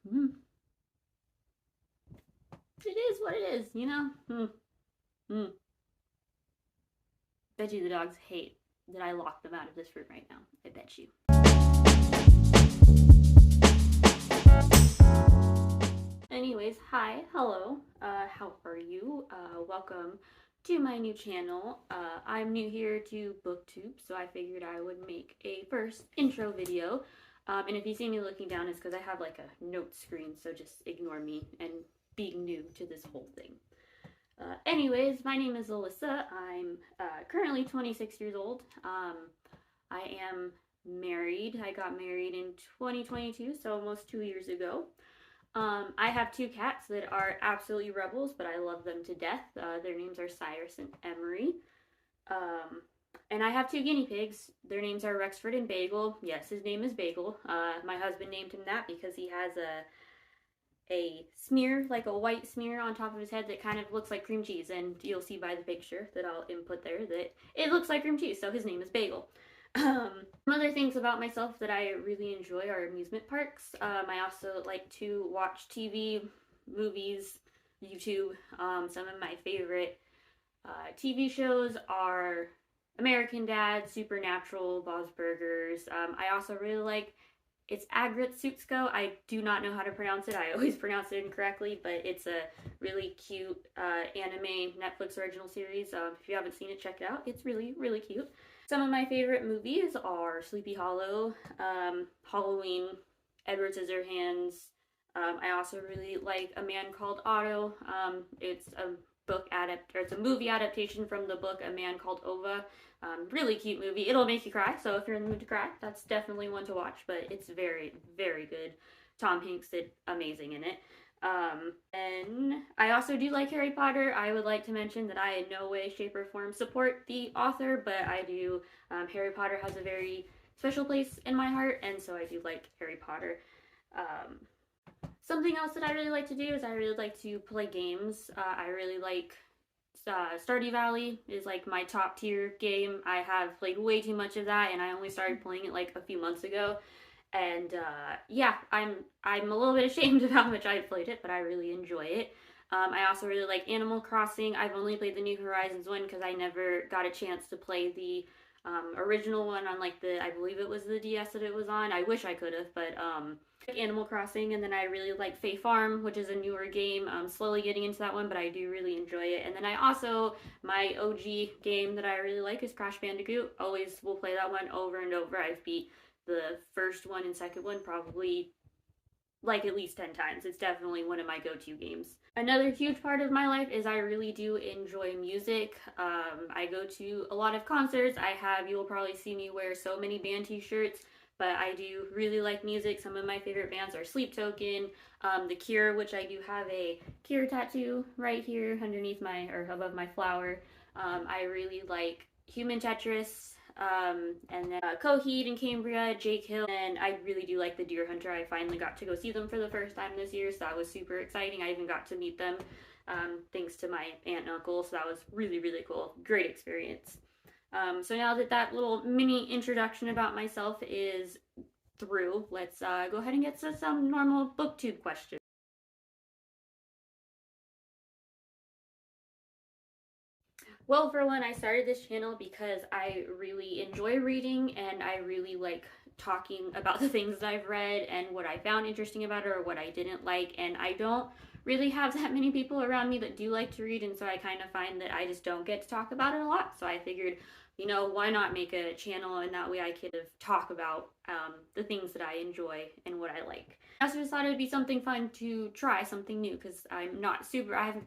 Mm. It is what it is, you know? Mm. Bet you the dogs hate that I locked them out of this room right now. I bet you. Anyways, hi, hello, how are you? Welcome to my new channel. I'm new here to Booktube, so I figured I would make a first intro video. And if you see me looking down, it's because I have like a note screen, so just ignore me and being new to this whole thing. Anyways, my name is Alyssa. I'm currently 26 years old. I am married. I got married in 2022, so almost 2 years ago. I have two cats that are absolutely rebels, but I love them to death. Their names are Cyrus and Emery. Um, and I have two guinea pigs. Their names are Rexford and Bagel. Yes, his name is Bagel. My husband named him that because he has a smear, like a white smear on top of his head that kind of looks like cream cheese. And you'll see by the picture that I'll input there that it looks like cream cheese, so his name is Bagel. Some other things about myself that I really enjoy are amusement parks. I also like to watch TV, movies, YouTube. Some of my favorite TV shows are American Dad, Supernatural, Bob's Burgers. I also really like it's Agritzutsko. I do not know how to pronounce it. I always pronounce it incorrectly, but it's a really cute anime Netflix original series. If you haven't seen it, check it out. It's really, really cute. Some of my favorite movies are Sleepy Hollow, Halloween, Edward Scissorhands. I also really like A Man Called Otto. It's a movie adaptation from the book A Man Called Ova. Really cute movie. It'll make you cry, so if you're in the mood to cry, that's definitely one to watch, but it's very, very good. Tom Hanks did amazing in it. And I also do like Harry Potter. I would like to mention that I in no way, shape, or form support the author, but I do. Harry Potter has a very special place in my heart, and so I do like Harry Potter. Something else that I really like to do is I really like to play games. I really like Stardew Valley is like my top tier game. I have played way too much of that, and I only started playing it like a few months ago. And yeah, I'm a little bit ashamed of how much I've played it, but I really enjoy it. I also really like Animal Crossing. I've only played the New Horizons one because I never got a chance to play the original one on like I believe it was the DS that it was on. I wish I could have, but Animal Crossing, and then I really like Fae Farm, which is a newer game. I'm slowly getting into that one, but I do really enjoy it. And then I also, my OG game that I really like is Crash Bandicoot. Always will play that one over and over. I've beat the first one and second one probably like at least 10 times. It's definitely one of my go-to games. Another huge part of my life is I really do enjoy music. I go to a lot of concerts. You will probably see me wear so many band t-shirts, but I do really like music. Some of my favorite bands are Sleep Token, The Cure, which I do have a Cure tattoo right here underneath or above my flower. I really like Human Tetris, and then Coheed and Cambria, Jake Hill, and I really do like the Deer Hunter. I finally got to go see them for the first time this year, so that was super exciting. I even got to meet them thanks to my aunt and uncle, so that was really, really cool. Great experience. So now that little mini introduction about myself is through, let's go ahead and get to some normal booktube questions. Well, for one, I started this channel because I really enjoy reading and I really like talking about the things that I've read and what I found interesting about it or what I didn't like. And I don't really have that many people around me that do like to read, and so I kind of find that I just don't get to talk about it a lot. So I figured, why not make a channel, and that way I could talk about the things that I enjoy and what I like. I also just thought it would be something fun to try something new because I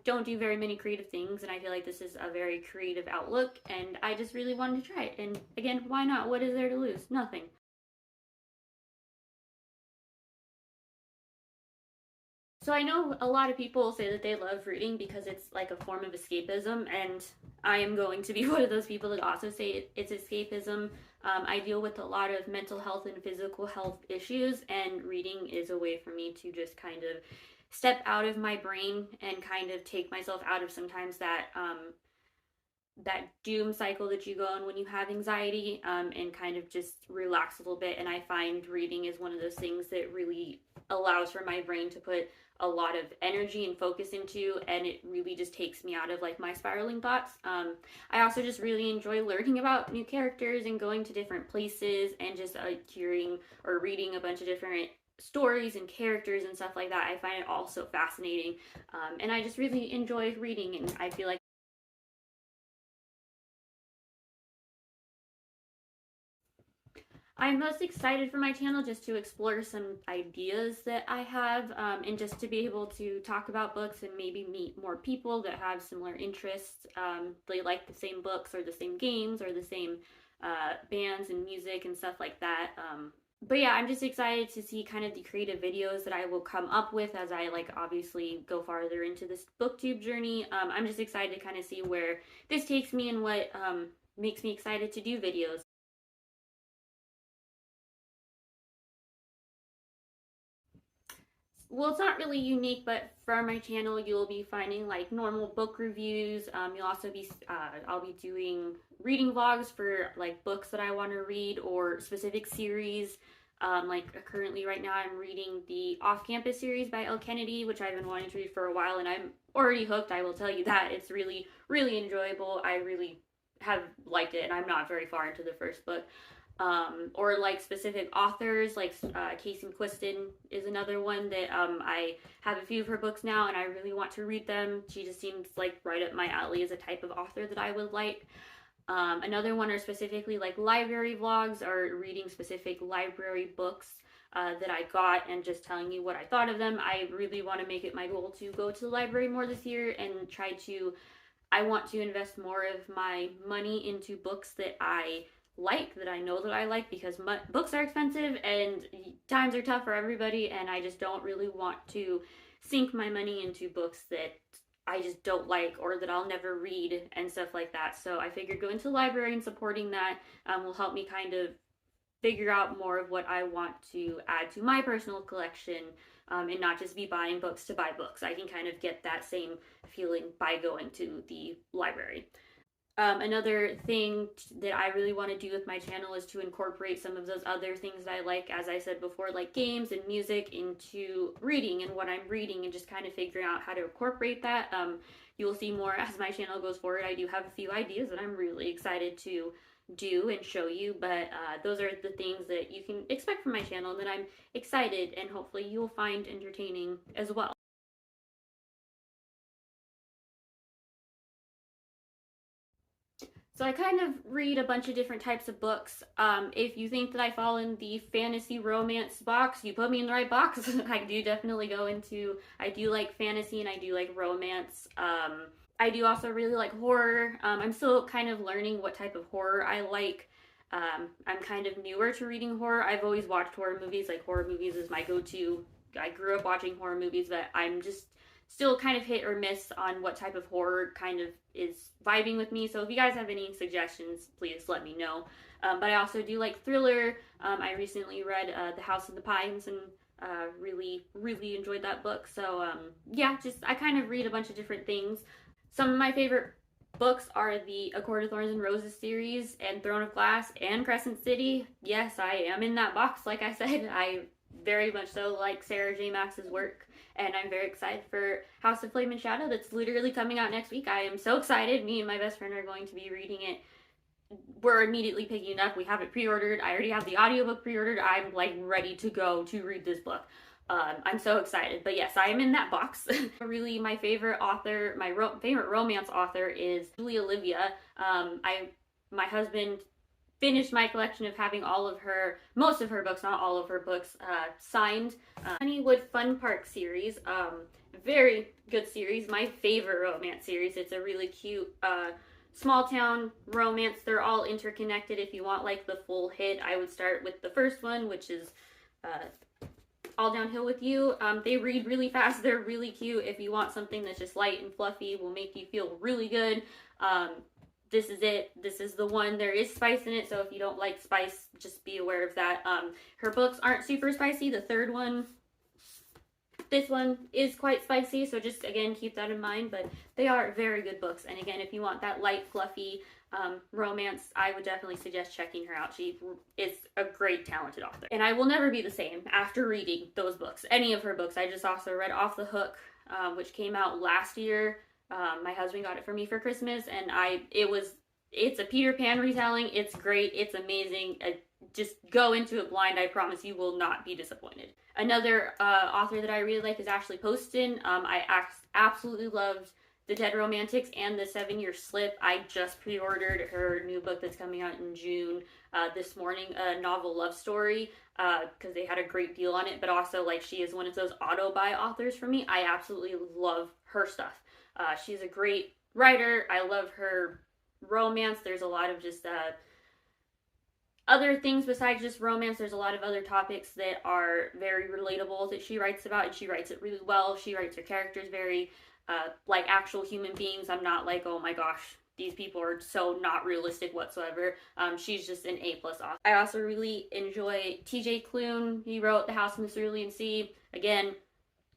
don't do very many creative things, and I feel like this is a very creative outlook, and I just really wanted to try it. And again, why not? What is there to lose? Nothing. So I know a lot of people say that they love reading because it's like a form of escapism, and I am going to be one of those people that also say it's escapism. I deal with a lot of mental health and physical health issues, and reading is a way for me to just kind of step out of my brain and kind of take myself out of sometimes that doom cycle that you go on when you have anxiety, and kind of just relax a little bit. And I find reading is one of those things that really allows for my brain to put a lot of energy and focus into, and it really just takes me out of like my spiraling thoughts. I also just really enjoy learning about new characters and going to different places and just hearing or reading a bunch of different stories and characters and stuff like that. I find it all so fascinating, and I just really enjoy reading, and I feel like I'm most excited for my channel just to explore some ideas that I have, and just to be able to talk about books and maybe meet more people that have similar interests. They like the same books or the same games or the same bands and music and stuff like that. But yeah, I'm just excited to see kind of the creative videos that I will come up with as I like obviously go farther into this booktube journey. I'm just excited to kind of see where this takes me and what makes me excited to do videos. Well, it's not really unique, but for my channel, you'll be finding like normal book reviews. You'll also be, I'll be doing reading vlogs for like books that I want to read or specific series. Like currently right now I'm reading the Off-Campus series by Elle Kennedy, which I've been wanting to read for a while, and I'm already hooked. I will tell you that. It's really, really enjoyable. I really have liked it, and I'm not very far into the first book. Or like specific authors, like Casey Quiston is another one that I have a few of her books now, and I really want to read them. She just seems like right up my alley as a type of author that I would like. Another one are specifically like library vlogs or reading specific library books that I got and just telling you what I thought of them. I really want to make it my goal to go to the library more this year and try to, I want to invest more of my money into books that I like, that I know that I like, because books are expensive and times are tough for everybody, and I just don't really want to sink my money into books that I just don't like or that I'll never read and stuff like that. So I figured going to the library and supporting that will help me kind of figure out more of what I want to add to my personal collection, and not just be buying books to buy books. I can kind of get that same feeling by going to the library. Another thing that I really want to do with my channel is to incorporate some of those other things that I like, as I said before, like games and music, into reading and what I'm reading, and just kind of figuring out how to incorporate that. You will see more as my channel goes forward. I do have a few ideas that I'm really excited to do and show you, but those are the things that you can expect from my channel and that I'm excited and hopefully you'll find entertaining as well. So I kind of read a bunch of different types of books. If you think that I fall in the fantasy romance box, you put me in the right box. I do definitely go into, I do like fantasy and I do like romance. I do also really like horror. I'm still kind of learning what type of horror I like. I'm kind of newer to reading horror. I've always watched horror movies. Like horror movies is my go-to. I grew up watching horror movies, but I'm just still kind of hit or miss on what type of horror kind of is vibing with me. So if you guys have any suggestions, please let me know. But I also do like thriller. I recently read The House of the Pines and really, really enjoyed that book. So yeah, just I kind of read a bunch of different things. Some of my favorite books are the A Court of Thorns and Roses series and Throne of Glass and Crescent City. Yes, I am in that box, like I said. I very much so like Sarah J. Maas's work, and I'm very excited for House of Flame and Shadow that's literally coming out next week. I am so excited. Me and my best friend are going to be reading it. We're immediately picking it up. We have it pre-ordered. I already have the audiobook pre-ordered. I'm like ready to go to read this book. I'm so excited. But yes, I am in that box. Really, my favorite author, my favorite romance author is Julie Olivia. My husband finished my collection of having most of her books, not all of her books, signed. Honeywood Fun Park series, very good series, my favorite romance series. It's a really cute small town romance. They're all interconnected. If you want like the full hit, I would start with the first one, which is All Downhill with You. They read really fast. They're really cute. If you want something that's just light and fluffy, will make you feel really good, this is it. This is the one. There is spice in it, so if you don't like spice, just be aware of that. Her books aren't super spicy. The third one, This one is quite spicy, so just, again, keep that in mind, but they are very good books. And again, if you want that light, fluffy romance, I would definitely suggest checking her out. She is a great, talented author. And I will never be the same after reading those books, any of her books. I just also read Off the Hook, which came out last year. My husband got it for me for Christmas, and it's a Peter Pan retelling. It's great. It's amazing. Just go into it blind. I promise you will not be disappointed. Another author that I really like is Ashley Poston. I absolutely loved The Dead Romantics and The 7-Year Slip. I just pre-ordered her new book that's coming out in June this morning, a novel love story, because they had a great deal on it, but also, like, she is one of those auto-buy authors for me. I absolutely love her stuff. She's a great writer. I love her romance. There's a lot of just other things besides just romance. There's a lot of other topics that are very relatable that she writes about, and she writes it really well. She writes her characters very like actual human beings. I'm not like, oh my gosh, these people are so not realistic whatsoever. She's just an A+ author. I also really enjoy TJ Klune. He wrote The House in the Cerulean Sea. Again,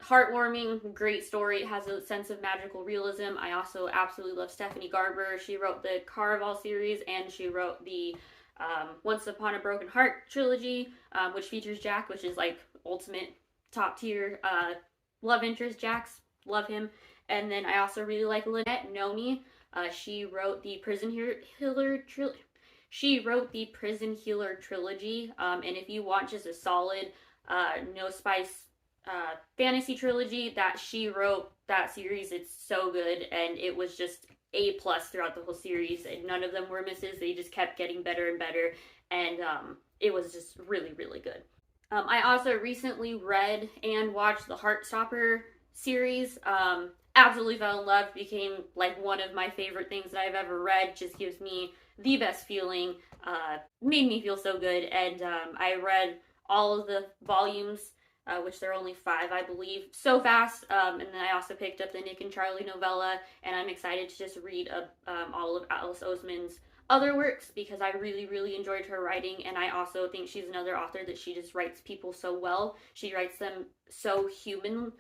heartwarming, great story. It has a sense of magical realism. I also absolutely love Stephanie Garber. She wrote the Caraval series, and she wrote the Once Upon a Broken Heart trilogy, which features Jack, which is like ultimate top tier love interest. Jack's, love him. And then I also really like Lynette Noni. She wrote the Prison Healer trilogy. And if you want just a solid no spice fantasy trilogy that she wrote, that series, it's so good, and it was just A+ throughout the whole series, and none of them were misses. They just kept getting better and better, and it was just really, really good. I also recently read and watched the Heartstopper series. Absolutely fell in love, became like one of my favorite things that I've ever read. Just gives me the best feeling, made me feel so good, and I read all of the volumes, which there are only 5, I believe, so fast. And then I also picked up the Nick and Charlie novella, and I'm excited to just read all of Alice Oseman's other works, because I really, really enjoyed her writing, and I also think she's another author that she just writes people so well. She writes them so human,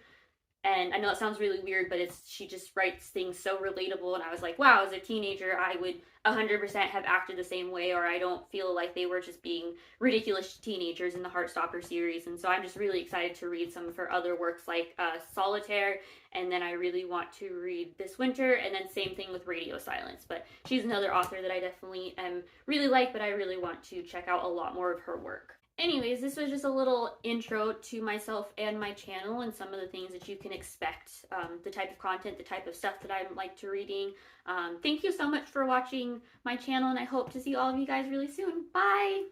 and I know it sounds really weird, but she just writes things so relatable, and I was like, wow, as a teenager, I would 100% have acted the same way, or I don't feel like they were just being ridiculous teenagers in the Heartstopper series. And so I'm just really excited to read some of her other works, like Solitaire, and then I really want to read This Winter, and then same thing with Radio Silence. But she's another author that I definitely really like, but I really want to check out a lot more of her work. Anyways, this was just a little intro to myself and my channel and some of the things that you can expect, the type of content, the type of stuff that I like to reading. Thank you so much for watching my channel, and I hope to see all of you guys really soon. Bye!